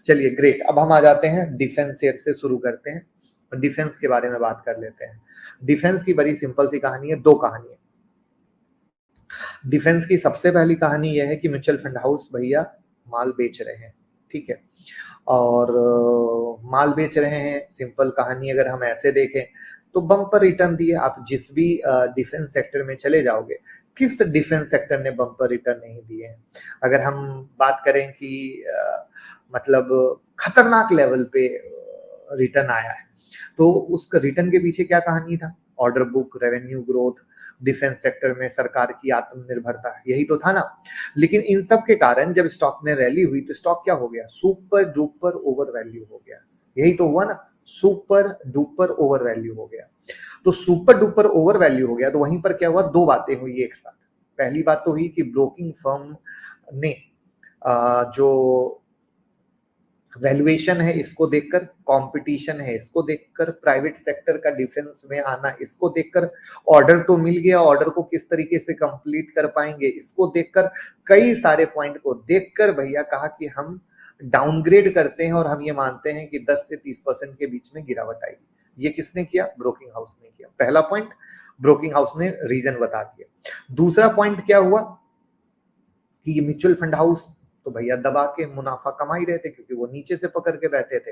चलिए ग्रेट, अब हम आ जाते हैं डिफेंस शेयर से शुरू करते हैं और डिफेंस के बारे में बात कर लेते हैं। डिफेंस की बड़ी सिंपल सी कहानी है, दो कहानी है। डिफेंस की सबसे पहली कहानी यह है कि म्यूचुअल फंड हाउस भैया माल बेच रहे हैं, ठीक है, और माल बेच रहे हैं। सिंपल कहानी अगर हम ऐसे देखें तो बम्पर रिटर्न दिए। आप जिस भी डिफेंस सेक्टर में चले जाओगे, किस डिफेंस सेक्टर ने बम्पर रिटर्न नहीं दिए हैं? अगर हम बात करें कि मतलब खतरनाक लेवल पे रिटर्न आया है, तो उस रिटर्न के पीछे क्या कहानी था? Order book, revenue growth, defence sector में सरकार की आत्मनिर्भरता, यही तो था ना। लेकिन इन सब के कारण जब स्टॉक में रैली हुई तो स्टॉक क्या हो गया? सुपर डुपर ओवर वैल्यू हो गया। यही तो हुआ ना, सुपर डुपर ओवर वैल्यू हो गया। तो सुपर डुपर ओवर वैल्यू हो गया तो वहीं पर क्या हुआ? दो बातें हुई एक साथ। पहली बात तो हुई कि ब्रोकिंग फर्म ने जो वैल्यूएशन है इसको देखकर, कंपटीशन है इसको देखकर, प्राइवेट सेक्टर का डिफेंस में आना इसको देखकर, ऑर्डर तो मिल गया, ऑर्डर को किस तरीके से कंप्लीट कर पाएंगे इसको देखकर, कई सारे पॉइंट को देखकर भैया कहा कि हम डाउनग्रेड करते हैं और हम ये मानते हैं कि 10 से 30% के बीच में गिरावट आएगी। ये किसने किया? ब्रोकिंग हाउस ने किया। पहला पॉइंट, ब्रोकिंग हाउस ने रीजन बता दिया। दूसरा पॉइंट क्या हुआ कि ये म्यूचुअल फंड हाउस तो भैया दबा के मुनाफा कमा ही रहे थे, क्योंकि वो नीचे से पकड़ के बैठे थे।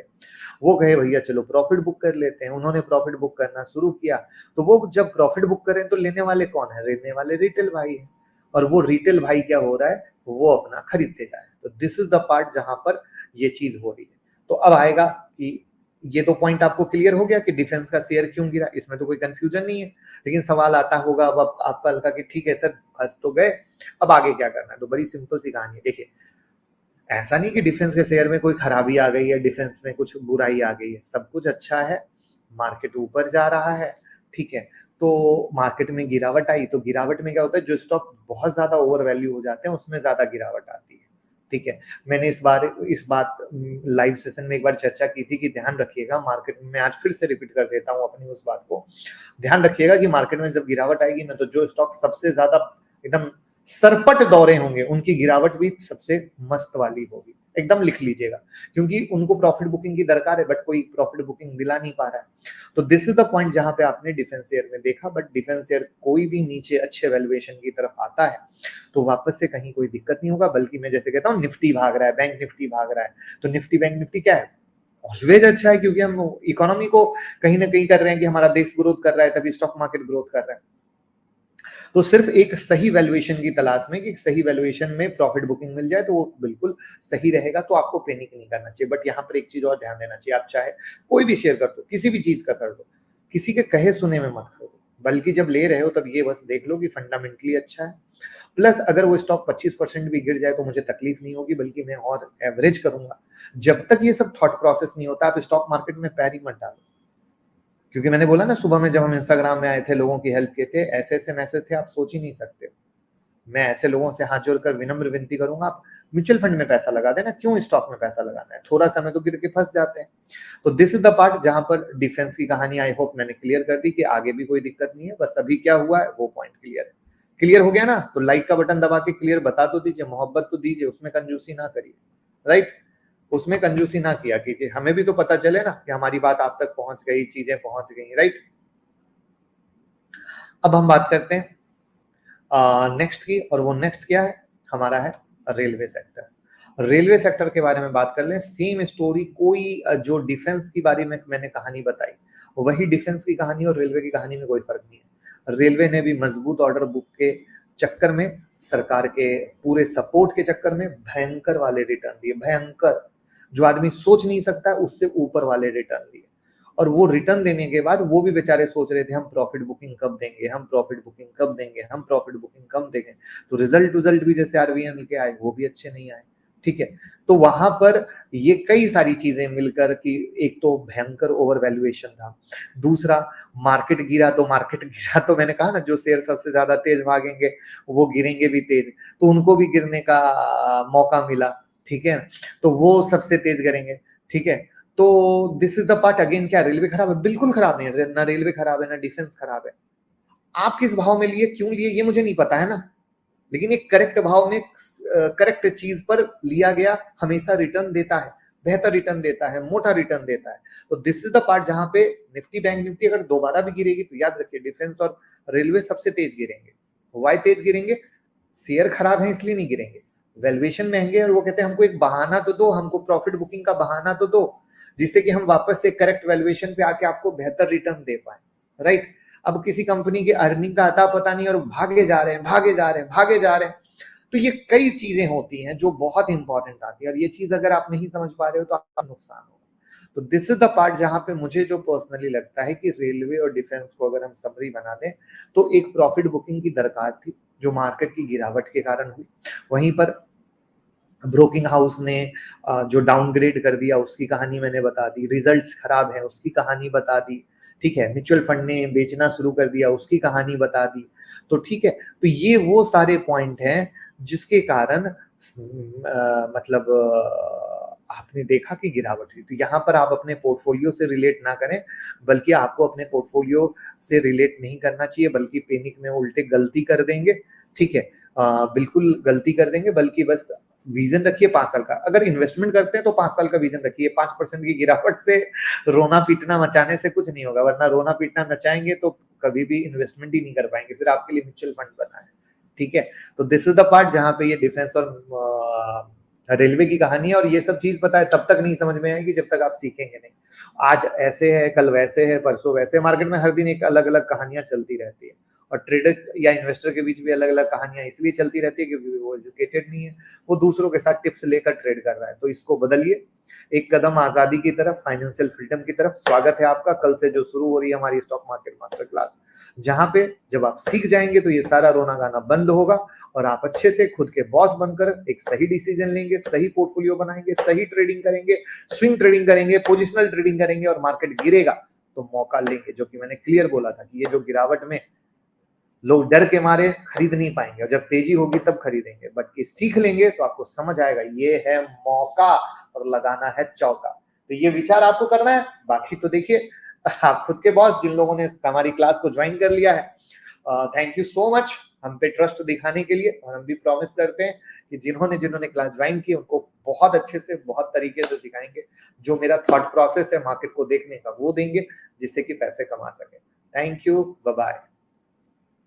वो कहे भैया चलो प्रॉफिट बुक कर लेते हैं। उन्होंने प्रॉफिट बुक करना शुरू किया। तो वो जब प्रॉफिट बुक करें तो लेने वाले कौन है? लेने वाले रिटेल भाई है। और वो रिटेल भाई क्या हो रहा है? वो अपना खरीदते जा रहे हैं। तो दिस इज द पार्ट जहां पर ये चीज हो रही है। तो अब आएगा कि ये तो पॉइंट आपको क्लियर हो गया कि डिफेंस का शेयर क्यों गिरा, इसमें तो कोई कंफ्यूजन नहीं है। लेकिन सवाल आता होगा अब आपका हल्का कि ठीक है सर फंस तो गए, अब आगे क्या करना है? तो बड़ी सिंपल सी कहानी है। देखिए, ऐसा नहीं कि डिफेंस के शेयर में कोई खराबी आ गई है, डिफेंस में कुछ बुराई आ गई है, सब कुछ अच्छा है। मार्केट ऊपर जा रहा है, ठीक है। तो मार्केट में गिरावट आई तो गिरावट में क्या होता है? जो स्टॉक बहुत ज्यादा ओवर वैल्यू हो जाते हैं उसमें ज्यादा गिरावट आती है, ठीक है। मैंने इस बात लाइव सेशन में एक बार चर्चा की थी कि ध्यान रखिएगा मार्केट में, आज फिर से रिपीट कर देता हूं अपनी उस बात को। ध्यान रखिएगा कि मार्केट में जब गिरावट आएगी ना, तो जो स्टॉक सबसे ज्यादा एकदम सरपट दौरे होंगे उनकी गिरावट भी सबसे मस्त वाली होगी। एकदम लिख लीजिएगा, क्योंकि उनको प्रॉफिट बुकिंग की दरकार है बट कोई प्रॉफिट बुकिंग दिला नहीं पा रहा है। तो दिस इज द पॉइंट जहां पे आपने डिफेंस शेयर में देखा। बट डिफेंस शेयर कोई भी नीचे अच्छे वैल्यूएशन की तरफ आता है तो वापस से कहीं कोई दिक्कत नहीं होगा, बल्कि मैं जैसे कहता हूँ निफ्टी भाग रहा है, बैंक निफ्टी भाग रहा है, तो निफ्टी बैंक निफ्टी क्या है? ऑलवेज अच्छा है, क्योंकि हम इकोनॉमी को कहीं ना कहीं कर रहे हैं कि हमारा देश ग्रोथ कर रहा है, तभी स्टॉक मार्केट ग्रोथ कर रहा है। तो सिर्फ एक सही वैल्यूएशन की तलाश में कि सही वैल्यूएशन में प्रॉफिट बुकिंग मिल जाए तो वो बिल्कुल सही रहेगा, तो आपको पैनिक नहीं करना चाहिए। बट यहाँ पर एक चीज और ध्यान देना चाहिए, आप चाहे कोई भी शेयर कर दो, किसी भी चीज का कर दो, किसी के कहे सुने में मत कर दो, बल्कि जब ले रहे हो तब ये बस देख लो कि फंडामेंटली अच्छा है। प्लस अगर वो स्टॉक 25% भी गिर जाए तो मुझे तकलीफ नहीं होगी, बल्कि मैं और एवरेज करूंगा। जब तक ये सब थॉट प्रोसेस नहीं होता आप स्टॉक मार्केट में पैर ही मत डालो। क्योंकि मैंने बोला ना, सुबह में जब हम इंस्टाग्राम में आए थे, लोगों की हेल्प किए थे, ऐसे ऐसे मैसेज थे आप सोच ही नहीं सकते। मैं ऐसे लोगों से हाथ जोड़कर विनम्र विनती करूंगा, आप म्यूचुअल फंड में पैसा लगा देना, क्यों स्टॉक में पैसा लगाना है? थोड़ा समय तो गिर के फंस जाते हैं। तो दिस इज द पार्ट जहां पर डिफेंस की कहानी आई होप मैंने क्लियर कर दी कि आगे भी कोई दिक्कत नहीं है, बस अभी क्या हुआ है वो पॉइंट क्लियर है। क्लियर हो गया ना? तो लाइक का बटन दबा के क्लियर बता तो दीजिए, मोहब्बत तो दीजिए, उसमें कंजूसी ना करिए, राइट? उसमें कंजूसी ना किया कीजिए, हमें भी तो पता चले ना कि हमारी बात आप तक पहुंच गई, चीजें पहुंच गई, राइट? अब हम बात करते हैं नेक्स्ट की, और वो नेक्स्ट क्या है? हमारा है रेलवे सेक्टर। रेलवे सेक्टर के बारे में बात कर लें। सेम स्टोरी, कोई जो डिफेंस की बारे में मैंने कहानी बताई वही डिफेंस की कहानी और रेलवे की कहानी में कोई फर्क नहीं है। रेलवे ने भी मजबूत ऑर्डर बुक के चक्कर में, सरकार के पूरे सपोर्ट के चक्कर में भयंकर वाले रिटर्न दिए, भयंकर, जो आदमी सोच नहीं सकता उससे ऊपर वाले रिटर्न दिए। और वो रिटर्न देने के बाद वो भी बेचारे सोच रहे थे हम प्रॉफिट बुकिंग कब देंगे, हम प्रॉफिट बुकिंग कब देंगे, हम प्रॉफिट बुकिंग कब देंगे। तो रिजल्ट भी जैसे आरबीएल के आए वो भी अच्छे नहीं आए, ठीक है। तो वहां पर ये कई सारी चीजें मिलकर कि एक तो भयंकर ओवर वैल्यूएशन था, दूसरा मार्केट गिरा तो मैंने कहा ना, जो शेयर सबसे ज्यादा तेज भागेंगे वो गिरेंगे भी तेज, तो उनको भी गिरने का मौका मिला, ठीक है। तो वो सबसे तेज गिरेंगे, ठीक है। तो this is the part again. क्या रेलवे खराब है? बिल्कुल खराब नहीं है, ना रेलवे खराब है ना डिफेंस खराब है। आप किस भाव में लिए, क्यों लिए, ये मुझे नहीं पता है ना, लेकिन एक करेक्ट भाव में करेक्ट चीज पर लिया गया हमेशा रिटर्न देता है। बेहतर रिटर्न देता है, मोटा रिटर्न देता है। तो दिस इज द पार्ट जहां पे निफ्टी बैंक निफ्टी अगर दोबारा भी गिरेगी तो याद रखिए डिफेंस और रेलवे सबसे तेज गिरेंगे। वाई तेज गिरेंगे? शेयर खराब है इसलिए नहीं गिरेंगे, वैल्यूएशन महंगे और वो कहते हैं हमको एक बहाना तो दो, हमको प्रॉफिट बुकिंग का बहाना तो दो, जिससे कि हम वापस से करेक्ट वैल्यूएशन पे आके आपको बेहतर रिटर्न दे पाए, राइट। अब किसी कंपनी के अर्निंग का अता पता नहीं और भागे जा रहे हैं, भागे जा रहे हैं, भागे जा रहे हैं। तो ये कई चीजें होती हैं जो बहुत इंपॉर्टेंट आती है और ये चीज अगर आप नहीं समझ पा रहे हो तो आपका नुकसान होगा। तो दिस इज द पार्ट जहां पे मुझे जो पर्सनली लगता है कि रेलवे और डिफेंस को अगर हम समरी बना दें तो एक प्रॉफिट बुकिंग की दरकार थी जो मार्केट की गिरावट के कारण हुई। वहीं पर ब्रोकिंग हाउस ने जो डाउनग्रेड कर दिया उसकी कहानी मैंने बता दी, रिजल्ट्स खराब है उसकी कहानी बता दी, ठीक है। म्यूचुअल फंड ने बेचना शुरू कर दिया उसकी कहानी बता दी। तो ठीक है, तो ये वो सारे पॉइंट हैं जिसके कारण मतलब आपने देखा कि गिरावट हुई। तो यहाँ पर आप अपने पोर्टफोलियो से रिलेट ना करें, बल्कि आपको अपने पोर्टफोलियो से रिलेट नहीं करना चाहिए, बल्कि पैनिक में उल्टे गलती कर देंगे, ठीक है। बिल्कुल गलती कर देंगे, बल्कि बस विजन रखिए 5 साल का। अगर इन्वेस्टमेंट करते हैं तो 5 साल का विजन रखिए। 5% की गिरावट से रोना पीटना मचाने से कुछ नहीं होगा, वरना रोना पीटना मचाएंगे तो कभी भी इन्वेस्टमेंट ही नहीं कर पाएंगे। फिर आपके लिए म्यूचुअल फंड बना है, ठीक है। तो दिस इज द पार्ट जहां पे ये डिफेंस और रेलवे की कहानी है और ये सब चीज पता है तब तक नहीं समझ में आएगी जब तक आप सीखेंगे नहीं। आज ऐसे है, कल वैसे है, परसों वैसे। मार्केट में हर दिन एक अलग अलग कहानियां चलती रहती है और ट्रेडर या इन्वेस्टर के बीच भी अलग अलग कहानियां इसलिए चलती रहती है क्योंकि वो एजुकेटेड नहीं है, वो दूसरों के साथ टिप्स लेकर ट्रेड कर रहा है। तो इसको बदलिए, एक कदम आजादी की तरफ, फाइनेंशियल फ्रीडम की तरफ। स्वागत है आपका कल से जो शुरू हो रही है हमारी स्टॉक मार्केट मास्टर क्लास, जहां पे जब आप सीख जाएंगे तो ये सारा रोना गाना बंद होगा और आप अच्छे से खुद के बॉस बनकर एक सही डिसीजन लेंगे, सही पोर्टफोलियो बनाएंगे, सही ट्रेडिंग करेंगे, स्विंग ट्रेडिंग करेंगे, पोजिशनल ट्रेडिंग करेंगे और मार्केट गिरेगा तो मौका लेंगे। जो कि मैंने क्लियर बोला था कि ये जो गिरावट में लोग डर के मारे खरीद नहीं पाएंगे और जब तेजी होगी तब खरीदेंगे, बट ये सीख लेंगे तो आपको समझ आएगा ये है मौका और लगाना है चौका। तो ये विचार आपको करना है, बाकी तो देखिए आप खुद के बॉस। जिन लोगों ने हमारी क्लास को ज्वाइन कर लिया है, थैंक यू सो मच हम पे ट्रस्ट दिखाने के लिए। और हम भी प्रॉमिस करते हैं कि जिन्होंने क्लास ज्वाइन की उनको बहुत अच्छे से, बहुत तरीके से सिखाएंगे। जो मेरा थॉट प्रोसेस है मार्केट को देखने का वो देंगे, जिससे कि पैसे कमा सके। Thank you, bye bye.